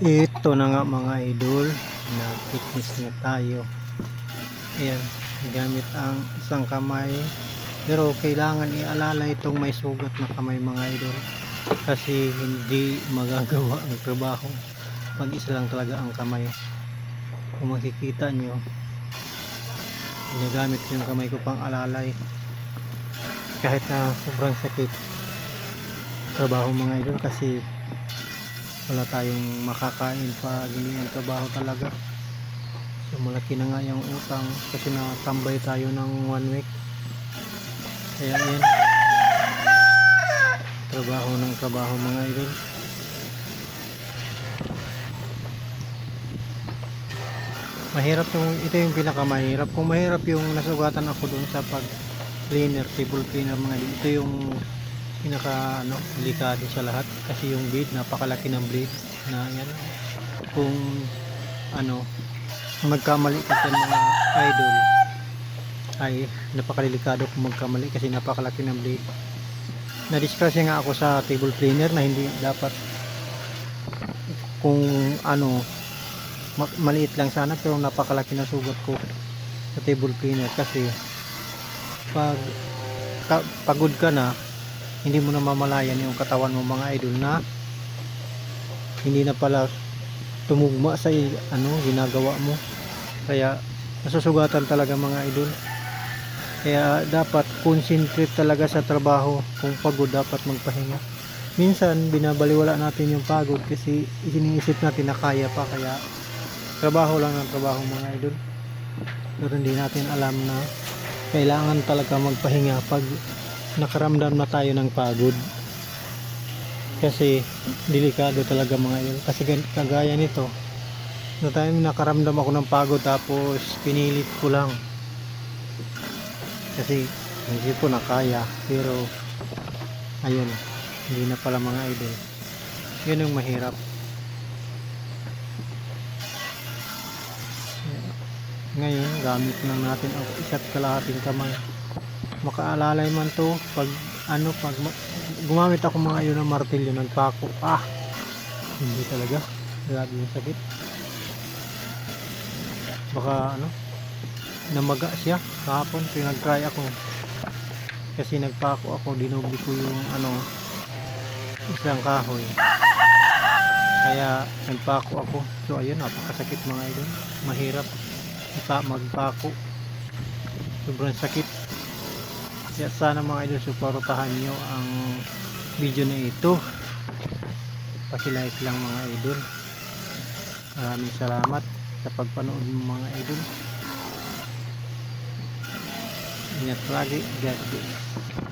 Ito na nga mga idol, na fitness na tayo. Ayan, gamit ang isang kamay. Pero kailangan ialala itong may sugat na kamay mga idol. Kasi hindi magagawa ang trabaho pag isa lang talaga ang kamay. Kung makikita nyo, ginagamit ko yung kamay ko pang alalay. Kahit na sobrang sakit trabaho mga idol, kasi wala tayong makakain pa hindi ang trabaho talaga. So malaki na nga yung utang kasi natambay tayo ng 1 week. Kaya yan, trabaho ng trabaho mga idol. Mahirap yung, ito yung pinakamahirap. Kung mahirap yung nasugatan ako dun sa pag cleaner, table cleaner mga idol, ito yung pinaka delikado sa lahat, kasi yung blade, napakalaki ng blade na yan. Kung magkamali kasi mga idol, ay napakalilikado kung magkamali kasi napakalaki ng blade. Na-discuss nga ako sa table cleaner na hindi dapat, kung maliit lang sana, pero napakalaki na sugat ko sa table cleaner. Kasi pag pagod ka na, hindi mo na mamalayan yung katawan mo mga idol na hindi na pala tumugma sa ginagawa mo. Kaya nasusugatan talaga mga idol. Kaya dapat concentrate talaga sa trabaho. Kung pagod, dapat magpahinga. Minsan binabaliwala natin yung pagod kasi iniisip natin na kaya pa, kaya trabaho lang ng trabaho mga idol. Pero hindi natin alam na kailangan talaga magpahinga pag nakaramdam na tayo ng pagod. Kasi delikado talaga mga idol. Kasi kagaya nito, na time nakaramdam ako ng pagod tapos pinilit ko lang kasi hindi ko na kaya. Pero ayun, hindi na pala mga idol. Yun yung mahirap. Ngayon gamit lang natin ang isa't kalahating kamay. Makaalalay man to pag gumamit ako mga yun ng martilyo, nagpako, hindi talaga, grabe yung sakit. Baka namaga siya kahapon, pinag-try ako kasi nagpako ako, dinoble ko yung isang kahoy, kaya nagpako ako. So ayun, napakasakit mga idol, mahirap magpako, sobrang sakit. Kaya sana mga idol, suportahan nyo ang video na ito, paki-like lang mga idol. Maraming salamat sa pagpanood mo mga idol. Ingat lagi, God bless.